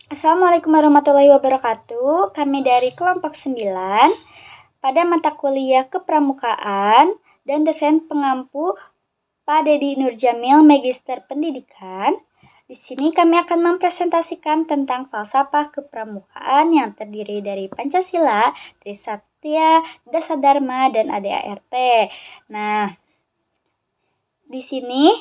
Assalamualaikum warahmatullahi wabarakatuh. Kami dari kelompok 9 pada mata kuliah Kepramukaan dan dosen pengampu Pak Dedi Nurjamil, Magister Pendidikan. Di sini kami akan mempresentasikan tentang falsafah kepramukaan yang terdiri dari Pancasila, Trisatya, Dasadharma, dan ADART. Nah, di sini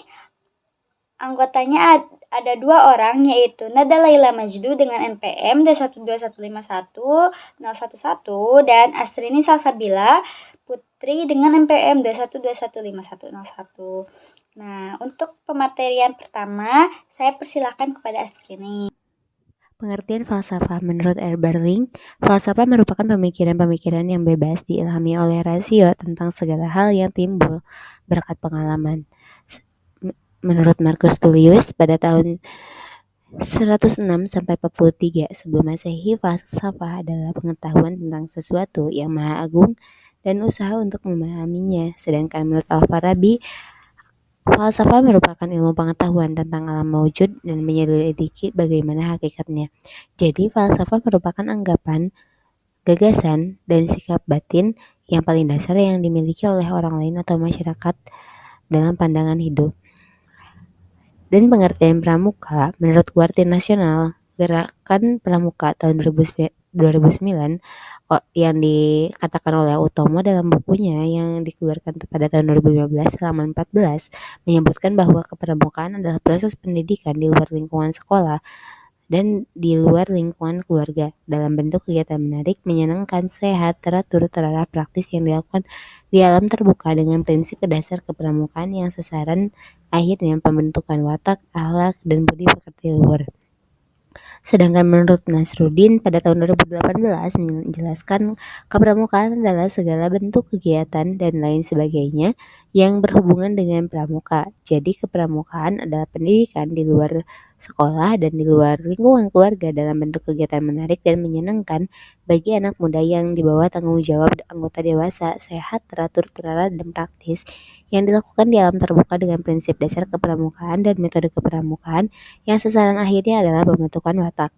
anggotanya ada 2 orang, yaitu Nada Laila Majdu dengan NPM D12151-011 dan Asrini Salsabila Putri dengan NPM D1215101. Nah, untuk pematerian pertama, saya persilahkan kepada Asrini. Pengertian falsafah menurut Eberling, falsafah merupakan pemikiran-pemikiran yang bebas diilhami oleh rasio tentang segala hal yang timbul berkat pengalaman. Menurut Marcus Tullius, pada tahun 106-43 sebelum Masehi, falsafah adalah pengetahuan tentang sesuatu yang maha agung dan usaha untuk memahaminya. Sedangkan menurut Al-Farabi, falsafah merupakan ilmu pengetahuan tentang alam maujud dan menyelidiki bagaimana hakikatnya. Jadi, falsafah merupakan anggapan, gagasan, dan sikap batin yang paling dasar yang dimiliki oleh orang lain atau masyarakat dalam pandangan hidup. Dan pengertian pramuka, menurut Kuartin Nasional, Gerakan Pramuka tahun 2009 yang dikatakan oleh Utomo dalam bukunya yang dikeluarkan pada tahun 2015 halaman 14 menyebutkan bahwa kepramukaan adalah proses pendidikan di luar lingkungan sekolah dan di luar lingkungan keluarga dalam bentuk kegiatan menarik, menyenangkan, sehat, teratur, terarah, praktis yang dilakukan di alam terbuka dengan prinsip dasar kepramukaan yang sasaran akhirnya pembentukan watak, akhlak, dan budi pekerti luhur. Sedangkan menurut Nasruddin pada tahun 2018 menjelaskan kepramukaan adalah segala bentuk kegiatan dan lain sebagainya yang berhubungan dengan pramuka. Jadi kepramukaan adalah pendidikan di luar sekolah dan di luar lingkungan keluarga dalam bentuk kegiatan menarik dan menyenangkan bagi anak muda yang dibawa tanggung jawab anggota dewasa, sehat, teratur, terarah, dan praktis yang dilakukan di alam terbuka dengan prinsip dasar kepramukaan dan metode kepramukaan yang sasaran akhirnya adalah pembentukan watak.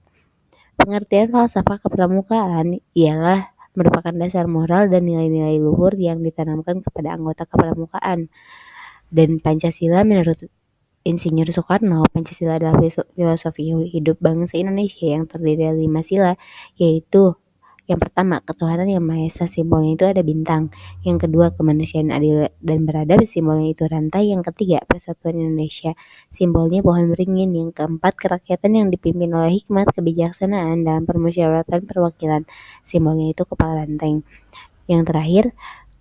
Pengertian falsafah kepramukaan ialah merupakan dasar moral dan nilai-nilai luhur yang ditanamkan kepada anggota kepramukaan. Dan Pancasila menurut Insinyur Soekarno, Pancasila adalah filosofi hidup bangsa Indonesia yang terdiri dari 5 sila, yaitu yang pertama, ketuhanan yang Maha Esa, simbolnya itu ada bintang. Yang kedua, kemanusiaan adil dan beradab, simbolnya itu rantai. Yang ketiga, persatuan Indonesia, simbolnya pohon beringin. Yang keempat, kerakyatan yang dipimpin oleh hikmat kebijaksanaan dalam permusyawaratan perwakilan, simbolnya itu kepala banteng. Yang terakhir,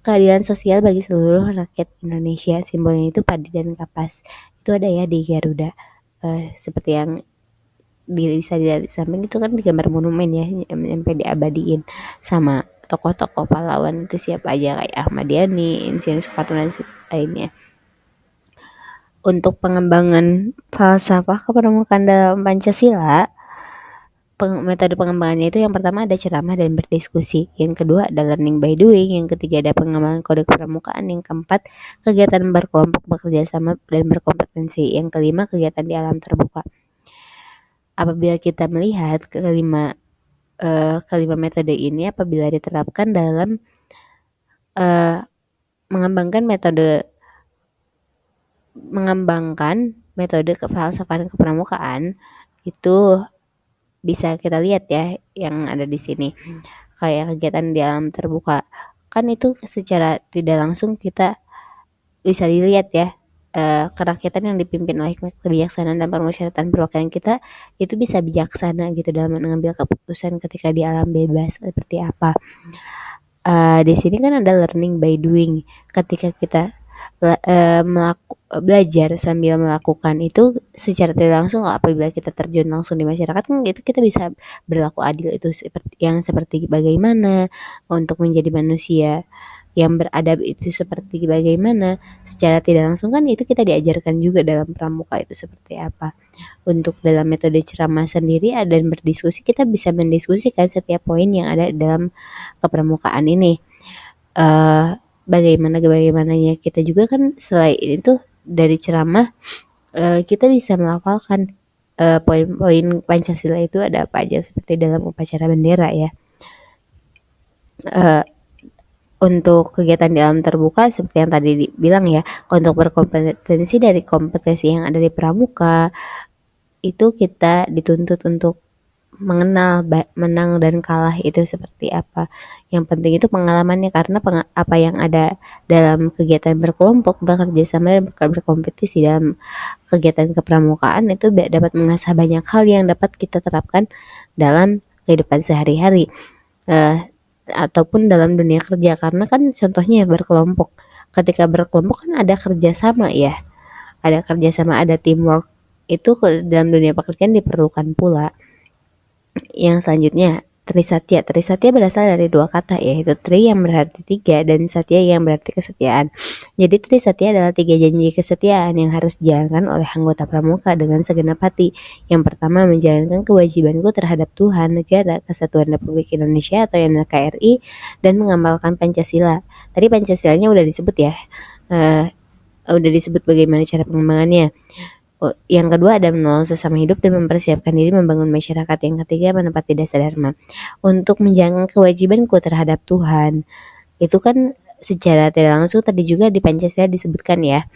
keadilan sosial bagi seluruh rakyat Indonesia, simbolnya itu padi dan kapas. Itu ada ya di Garuda. Seperti yang bisa dilihat di samping itu kan gambar monumen ya, sampai diabadiin sama tokoh-tokoh pahlawan itu siapa aja kayak Ahmad Yani, Insinyur Soekarno dan lainnya. Untuk pengembangan falsafah kepramukaan dalam Pancasila, metode pengembangannya itu yang pertama ada ceramah dan berdiskusi, yang kedua ada learning by doing, yang ketiga ada pengembangan kode kepramukaan, yang keempat kegiatan berkelompok, bekerja sama dan berkompetensi, yang kelima kegiatan di alam terbuka. Apabila kita melihat kelima metode ini apabila diterapkan dalam mengembangkan metode kefalsafaan kepramukaan, itu bisa kita lihat ya yang ada di sini. Kayak kegiatan di alam terbuka, kan itu secara tidak langsung kita bisa dilihat ya, kerakyatan yang dipimpin oleh kebijaksanaan dan permusyawaratan perwakilan kita itu bisa bijaksana gitu dalam mengambil keputusan ketika di alam bebas seperti apa. Di sini kan ada learning by doing, ketika kita belajar sambil melakukan itu secara tidak langsung apabila kita terjun langsung di masyarakat kan itu kita bisa berlaku adil itu seperti bagaimana, untuk menjadi manusia yang beradab itu seperti bagaimana, secara tidak langsung kan itu kita diajarkan juga dalam pramuka itu seperti apa. Untuk dalam metode ceramah sendiri dan berdiskusi kita bisa mendiskusikan setiap poin yang ada dalam kepramukaan ini. Bagaimananya kita juga kan selain itu dari ceramah kita bisa melafalkan poin-poin Pancasila itu ada apa aja seperti dalam upacara bendera ya. Untuk kegiatan di alam terbuka seperti yang tadi dibilang ya, untuk berkompetensi dari kompetensi yang ada di pramuka itu kita dituntut untuk mengenal menang dan kalah itu seperti apa. Yang penting itu pengalamannya, karena apa yang ada dalam kegiatan berkelompok, bekerja sama dan berkompetisi dalam kegiatan kepramukaan itu dapat mengasah banyak hal yang dapat kita terapkan dalam kehidupan sehari-hari. Ataupun dalam dunia kerja, karena kan contohnya berkelompok. Ketika berkelompok kan ada kerjasama ya, ada teamwork, itu dalam dunia pekerjaan diperlukan pula. Yang selanjutnya Trisatya. Trisatya berasal dari dua kata, yaitu Tri yang berarti tiga dan Satya yang berarti kesetiaan. Jadi Trisatya adalah 3 janji kesetiaan yang harus dijalankan oleh anggota pramuka dengan segenap hati. Yang pertama, menjalankan kewajibanku terhadap Tuhan, negara, kesatuan Republik Indonesia atau NKRI, dan mengamalkan Pancasila. Tadi Pancasilanya udah disebut ya. Udah disebut bagaimana cara pengembangannya. Yang kedua ada menolong sesama hidup dan mempersiapkan diri membangun masyarakat. Yang ketiga menepati dasar dharma. Untuk menjalankan kewajibanku terhadap Tuhan, itu kan secara tidak langsung tadi juga di Pancasila disebutkan ya.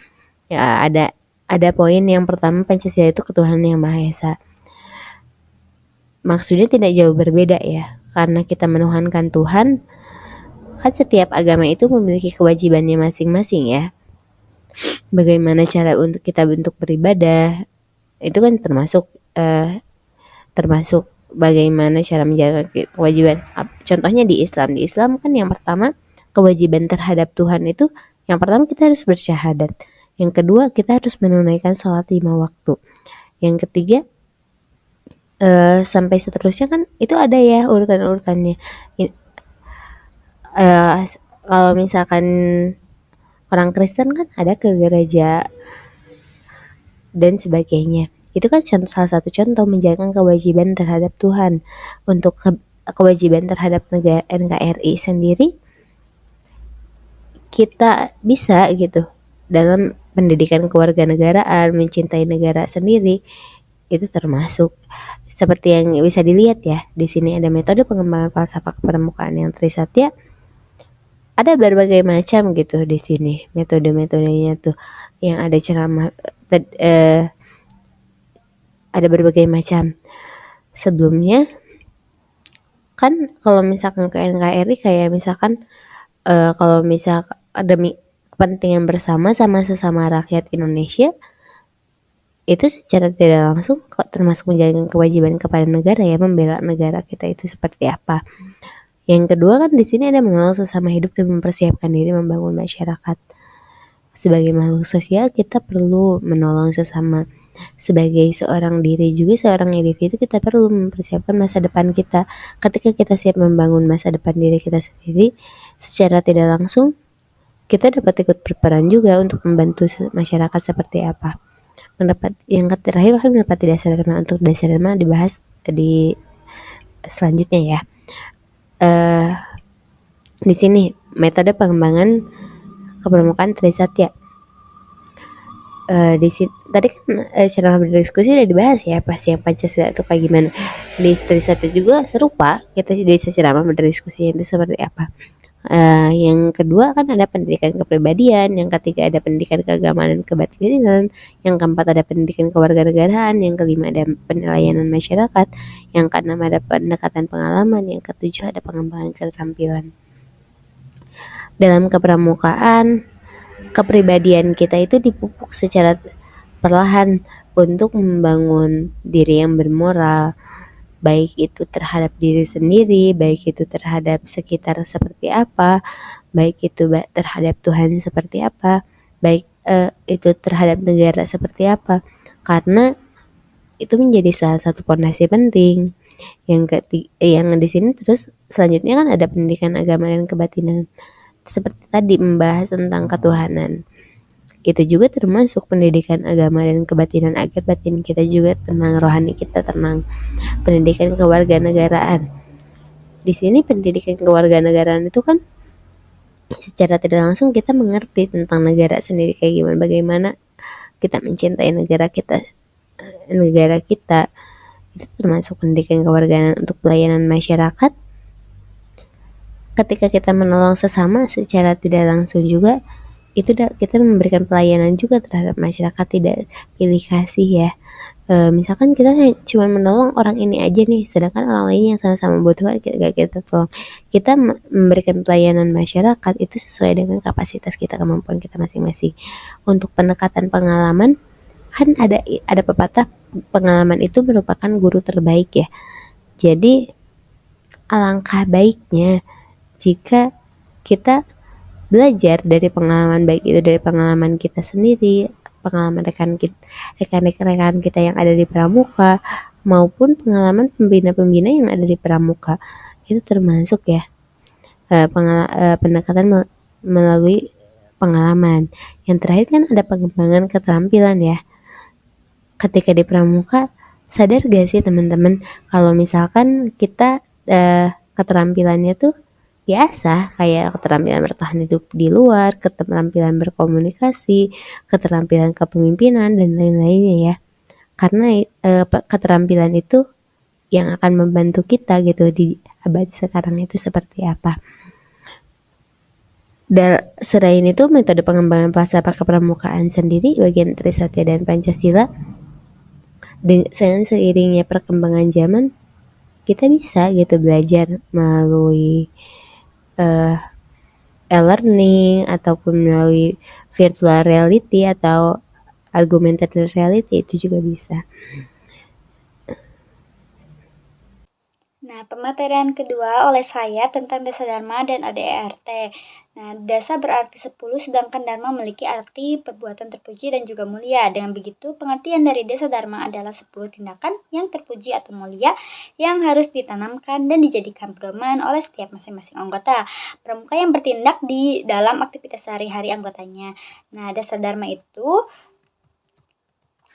Ya ada poin yang pertama, Pancasila itu ketuhanan yang Maha Esa. Maksudnya tidak jauh berbeda ya, karena kita menuhankan Tuhan. Kan setiap agama itu memiliki kewajibannya masing-masing ya. Bagaimana cara untuk kita bentuk beribadah itu kan termasuk bagaimana cara menjaga kewajiban. Contohnya di Islam kan yang pertama kewajiban terhadap Tuhan itu, yang pertama kita harus bersyahadat, yang kedua kita harus menunaikan sholat 5 waktu, yang ketiga sampai seterusnya kan itu ada ya urutan-urutannya. Kalau misalkan orang Kristen kan ada ke gereja dan sebagainya. Itu kan salah satu contoh menjalankan kewajiban terhadap Tuhan. Untuk kewajiban terhadap negara NKRI sendiri, kita bisa gitu dalam pendidikan kewarganegaraan, mencintai negara sendiri, itu termasuk. Seperti yang bisa dilihat ya, di sini ada metode pengembangan falsafah kepramukaan yang Trisatya. Ada berbagai macam gitu di sini metode-metodenya tuh, yang ada ceramah, ada berbagai macam. Sebelumnya kan kalau misalkan ke NKRI kayak misalkan kalau misal ada kepentingan bersama sama sesama rakyat Indonesia, itu secara tidak langsung termasuk menjalankan kewajiban kepada negara ya, membela negara kita itu seperti apa. Yang kedua kan di sini ada menolong sesama hidup dan mempersiapkan diri membangun masyarakat. Sebagai makhluk sosial kita perlu menolong sesama. Sebagai seorang diri juga, seorang individu, kita perlu mempersiapkan masa depan kita. Ketika kita siap membangun masa depan diri kita sendiri, secara tidak langsung kita dapat ikut berperan juga untuk membantu masyarakat seperti apa. Yang terakhir kan mendapat dasar dharma. Untuk dasar dharma dibahas di selanjutnya ya. Di sini metode pengembangan kepramukaan Trisatya. Di sini tadi kan secara berdiskusi udah dibahas ya pas yang Pancasila itu kayak gimana. Di Trisatya juga serupa, kita bisa secara berdiskusi itu seperti apa. Yang kedua kan ada pendidikan kepribadian, yang ketiga ada pendidikan keagamaan dan kebatinan, yang keempat ada pendidikan kewarganegaraan, yang kelima ada penilaian masyarakat, yang keenam ada pendekatan pengalaman, yang ketujuh ada pengembangan keterampilan. Dalam kepramukaan, kepribadian kita itu dipupuk secara perlahan untuk membangun diri yang bermoral, baik itu terhadap diri sendiri, baik itu terhadap sekitar seperti apa, baik itu terhadap Tuhan seperti apa, baik itu terhadap negara seperti apa, karena itu menjadi salah satu fondasi penting. Yang di sini terus selanjutnya kan ada pendidikan agama dan kebatinan, seperti tadi membahas tentang ketuhanan. Itu juga termasuk pendidikan agama dan kebatinan agar batin kita juga tenang, rohani kita tenang. Pendidikan kewarganegaraan. Di sini pendidikan kewarganegaraan itu kan secara tidak langsung kita mengerti tentang negara sendiri kayak gimana, bagaimana kita mencintai negara kita negara kita. Itu termasuk pendidikan kewarganegaraan untuk pelayanan masyarakat. Ketika kita menolong sesama secara tidak langsung juga, itu kita memberikan pelayanan juga terhadap masyarakat, tidak pilih kasih ya. Misalkan kita cuma menolong orang ini aja nih, sedangkan orang lain yang sama-sama membutuhkan gak kita tolong. Kita memberikan pelayanan masyarakat itu sesuai dengan kapasitas kita, kemampuan kita masing-masing. Untuk pendekatan pengalaman, kan ada pepatah, pengalaman itu merupakan guru terbaik ya. Jadi alangkah baiknya jika kita belajar dari pengalaman, baik itu dari pengalaman kita sendiri, pengalaman rekan kita yang ada di pramuka, maupun pengalaman pembina-pembina yang ada di pramuka. Itu termasuk ya pendekatan melalui pengalaman. Yang terakhir kan ada pengembangan keterampilan ya. Ketika di pramuka, sadar gak sih teman-teman kalau misalkan kita keterampilannya tuh biasa, kayak keterampilan bertahan hidup di luar, keterampilan berkomunikasi, keterampilan kepemimpinan, dan lain-lainnya ya. Karena keterampilan itu yang akan membantu kita gitu di abad sekarang itu seperti apa. Dan selain itu, metode pengembangan falsafah kepramukaan sendiri, bagian Trisatya dan Pancasila, dengan seiringnya perkembangan zaman, kita bisa gitu belajar melalui e-learning ataupun melalui virtual reality atau augmented reality, itu juga bisa. Nah, pematerian kedua oleh saya tentang dasa dharma dan ADART. Nah, dasa berarti 10, sedangkan dharma memiliki arti perbuatan terpuji dan juga mulia. Dengan begitu, pengertian dari dasa dharma adalah 10 tindakan yang terpuji atau mulia yang harus ditanamkan dan dijadikan pedoman oleh setiap masing-masing anggota pramuka yang bertindak di dalam aktivitas sehari-hari anggotanya. Nah, dasa dharma itu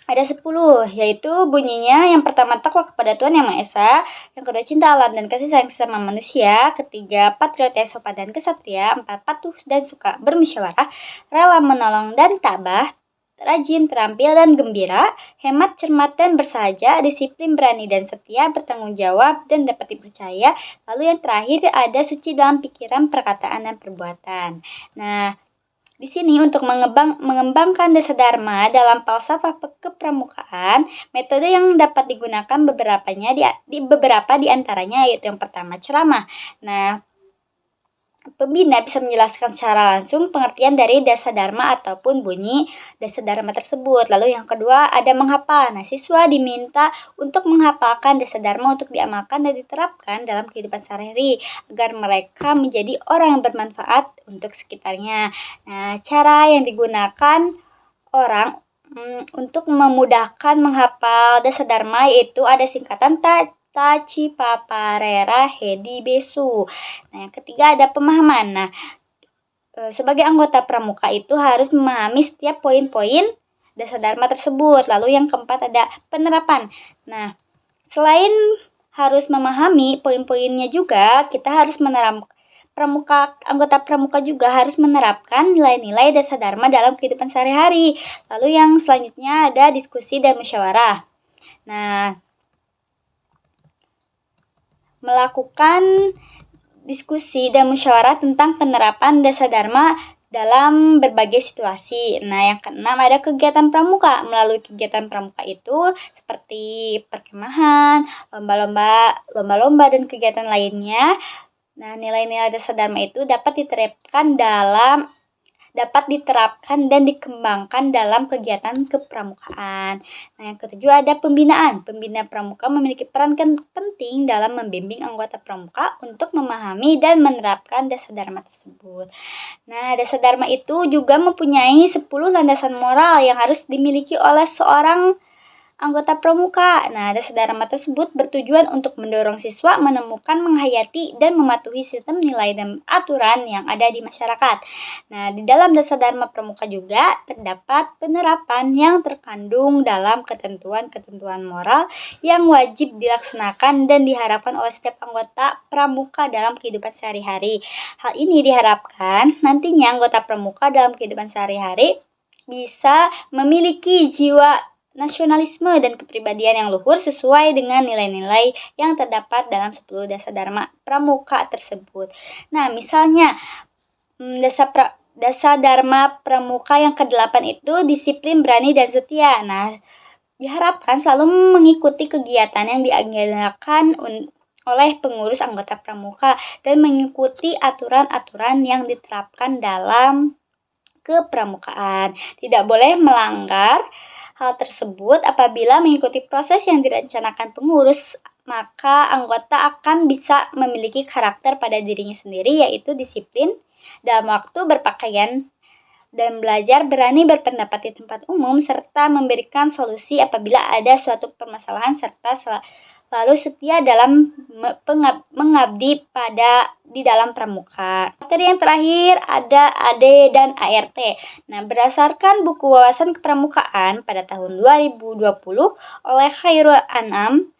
ada 10, yaitu bunyinya yang pertama takwa kepada Tuhan Yang Maha Esa, yang kedua cinta alam dan kasih sayang sesama manusia, ketiga patriotis sopan dan kesatria, empat patuh dan suka bermusyawarah, rela menolong dan tabah, rajin, terampil dan gembira, hemat, cermat dan bersahaja, disiplin, berani dan setia, bertanggung jawab dan dapat dipercaya. Lalu yang terakhir ada suci dalam pikiran, perkataan dan perbuatan. Nah, di sini untuk mengembangkan dasa dharma dalam falsafah kepramukaan, metode yang dapat digunakan beberapa di antaranya, yaitu yang pertama ceramah. Nah, pembina bisa menjelaskan secara langsung pengertian dari dasa dharma ataupun bunyi dasa dharma tersebut. Lalu yang kedua ada menghafal. Nah, siswa diminta untuk menghafalkan dasa dharma untuk diamalkan dan diterapkan dalam kehidupan sehari-hari agar mereka menjadi orang yang bermanfaat untuk sekitarnya. Nah, cara yang digunakan orang untuk memudahkan menghafal dasa dharma yaitu ada singkatan Taci Paparera Hedi Besu. Nah, yang ketiga ada pemahaman. Nah, sebagai anggota pramuka itu harus memahami setiap poin-poin dasa dharma tersebut. Lalu yang keempat ada penerapan. Nah, selain harus memahami poin-poinnya juga, kita harus anggota pramuka juga harus menerapkan nilai-nilai dasa dharma dalam kehidupan sehari-hari. Lalu yang selanjutnya ada diskusi dan musyawarah. Nah, melakukan diskusi dan musyawarah tentang penerapan dasa dharma dalam berbagai situasi. Nah, yang keenam ada kegiatan pramuka. Melalui kegiatan pramuka itu seperti perkemahan, lomba-lomba dan kegiatan lainnya. Nah, nilai-nilai dasa dharma itu dapat diterapkan dan dikembangkan dalam kegiatan kepramukaan. Nah, yang ketujuh ada pembinaan. Pembina pramuka memiliki peran penting dalam membimbing anggota pramuka untuk memahami dan menerapkan dasa dharma tersebut. Nah, dasa dharma itu juga mempunyai 10 landasan moral yang harus dimiliki oleh seorang anggota pramuka. Nah, dasa dharma tersebut bertujuan untuk mendorong siswa menemukan, menghayati, dan mematuhi sistem nilai dan aturan yang ada di masyarakat. Nah, di dalam dasa dharma pramuka juga terdapat penerapan yang terkandung dalam ketentuan-ketentuan moral yang wajib dilaksanakan dan diharapkan oleh setiap anggota pramuka dalam kehidupan sehari-hari. Hal ini diharapkan nantinya anggota pramuka dalam kehidupan sehari-hari bisa memiliki jiwa nasionalisme dan kepribadian yang luhur sesuai dengan nilai-nilai yang terdapat dalam 10 dasar dharma pramuka tersebut. Nah, misalnya dasar dharma pramuka yang ke-8 itu disiplin, berani, dan setia. Nah, diharapkan selalu mengikuti kegiatan yang diagendakan oleh pengurus anggota pramuka dan mengikuti aturan-aturan yang diterapkan dalam kepramukaan. Tidak boleh melanggar hal tersebut. Apabila mengikuti proses yang direncanakan pengurus, maka anggota akan bisa memiliki karakter pada dirinya sendiri, yaitu disiplin dalam waktu, berpakaian, dan belajar berani berpendapat di tempat umum, serta memberikan solusi apabila ada suatu permasalahan, serta selalu setia dalam mengabdi di dalam pramuka. Materi yang terakhir ada AD dan ART. Nah, berdasarkan buku Wawasan Kepramukaan pada tahun 2020 oleh Khairul Anam,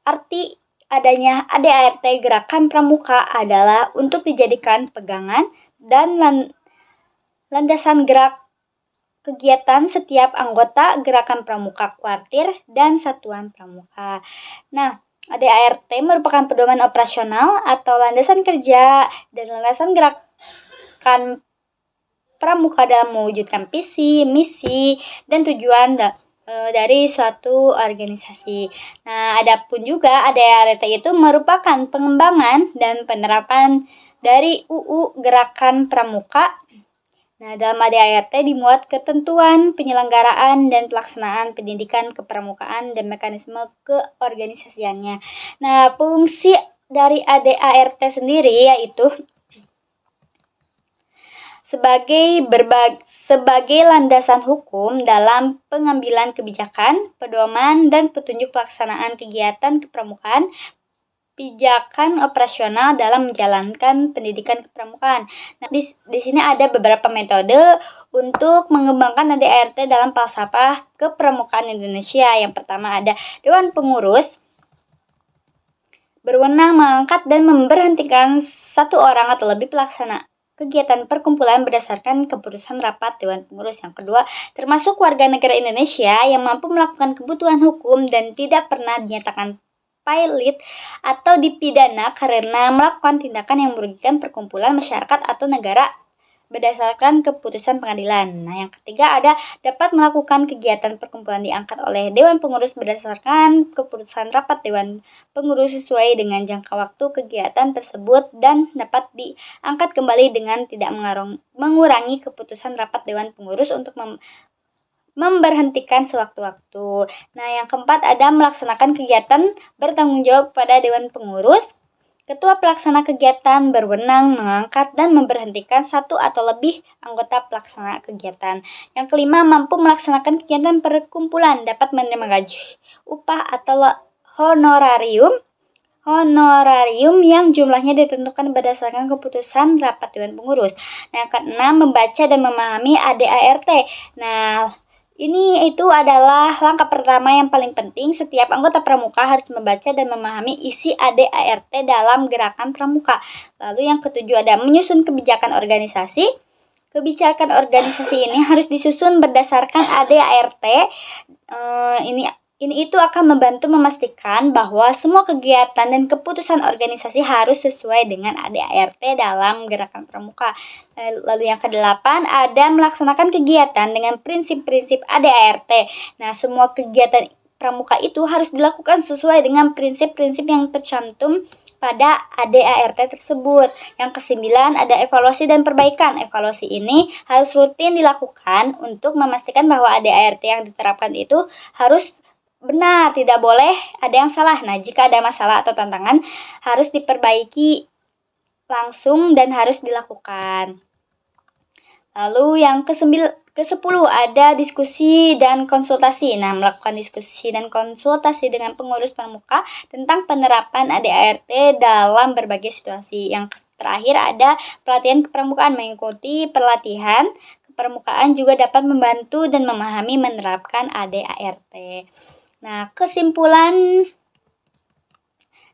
arti adanya AD/ART gerakan pramuka adalah untuk dijadikan pegangan dan landasan gerak kegiatan setiap anggota gerakan pramuka kuartir dan satuan pramuka. Nah, AD/ART merupakan pedoman operasional atau landasan kerja dan landasan gerakan pramuka dalam mewujudkan visi, misi, dan tujuan dari suatu organisasi. Nah, adapun juga AD/ART itu merupakan pengembangan dan penerapan dari UU Gerakan Pramuka. Nah, dalam AD/ART dimuat ketentuan penyelenggaraan dan pelaksanaan pendidikan kepramukaan dan mekanisme keorganisasiannya. Nah, fungsi dari AD/ART sendiri yaitu sebagai landasan hukum dalam pengambilan kebijakan, pedoman, dan petunjuk pelaksanaan kegiatan kepramukaan, pijakan operasional dalam menjalankan pendidikan kepramukaan. Nah, di sini ada beberapa metode untuk mengembangkan AD/ART dalam falsafah kepramukaan Indonesia. Yang pertama ada Dewan Pengurus, berwenang mengangkat dan memberhentikan satu orang atau lebih pelaksana kegiatan perkumpulan berdasarkan keputusan rapat Dewan Pengurus. Yang kedua, termasuk warga negara Indonesia yang mampu melakukan kebutuhan hukum dan tidak pernah dinyatakan pilot atau dipidana karena melakukan tindakan yang merugikan perkumpulan, masyarakat, atau negara berdasarkan keputusan pengadilan. Nah, yang ketiga ada dapat melakukan kegiatan perkumpulan diangkat oleh Dewan Pengurus berdasarkan keputusan rapat Dewan Pengurus sesuai dengan jangka waktu kegiatan tersebut dan dapat diangkat kembali dengan tidak mengurangi keputusan rapat Dewan Pengurus untuk memberhentikan sewaktu-waktu. Nah, yang keempat ada melaksanakan kegiatan bertanggung jawab pada Dewan Pengurus. Ketua pelaksana kegiatan berwenang mengangkat dan memberhentikan satu atau lebih anggota pelaksana kegiatan. Yang kelima, mampu melaksanakan kegiatan perkumpulan, dapat menerima gaji, upah, atau honorarium yang jumlahnya ditentukan berdasarkan keputusan rapat Dewan Pengurus. Nah, yang keenam, membaca dan memahami AD/ART. Nah, ini itu adalah langkah pertama yang paling penting. Setiap anggota pramuka harus membaca dan memahami isi AD/ART dalam gerakan pramuka. Lalu yang ketujuh ada menyusun kebijakan organisasi. Kebijakan organisasi ini harus disusun berdasarkan AD/ART. Ini itu akan membantu memastikan bahwa semua kegiatan dan keputusan organisasi harus sesuai dengan AD/ART dalam gerakan pramuka. Lalu yang kedelapan ada melaksanakan kegiatan dengan prinsip-prinsip AD/ART. Nah, semua kegiatan pramuka itu harus dilakukan sesuai dengan prinsip-prinsip yang tercantum pada AD/ART tersebut. Yang kesembilan ada evaluasi dan perbaikan. Evaluasi ini harus rutin dilakukan untuk memastikan bahwa AD/ART yang diterapkan itu harus benar, tidak boleh ada yang salah. Nah, jika ada masalah atau tantangan harus diperbaiki langsung dan harus dilakukan. Lalu yang ke-10 ada diskusi dan konsultasi. Nah, melakukan diskusi dan konsultasi dengan pengurus pramuka tentang penerapan AD/ART dalam berbagai situasi. Yang terakhir ada pelatihan kepramukaan. Mengikuti pelatihan kepramukaan juga dapat membantu dan memahami menerapkan AD/ART. Nah, kesimpulan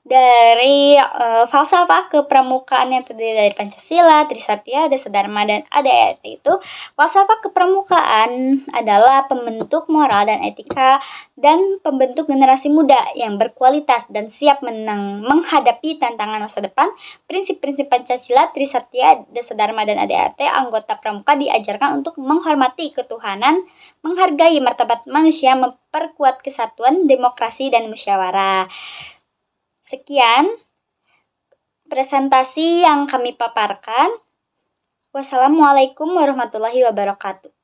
dari falsafah kepramukaan yang terdiri dari Pancasila, Trisatya, Dasa Dharma, dan ADART itu, falsafah kepramukaan adalah pembentuk moral dan etika dan pembentuk generasi muda yang berkualitas dan siap menghadapi tantangan masa depan. Prinsip-prinsip Pancasila, Trisatya, Dasa Dharma, dan ADART, anggota pramuka diajarkan untuk menghormati ketuhanan, menghargai martabat manusia, memperkuat kesatuan, demokrasi, dan musyawarah. Sekian presentasi yang kami paparkan. Wassalamualaikum warahmatullahi wabarakatuh.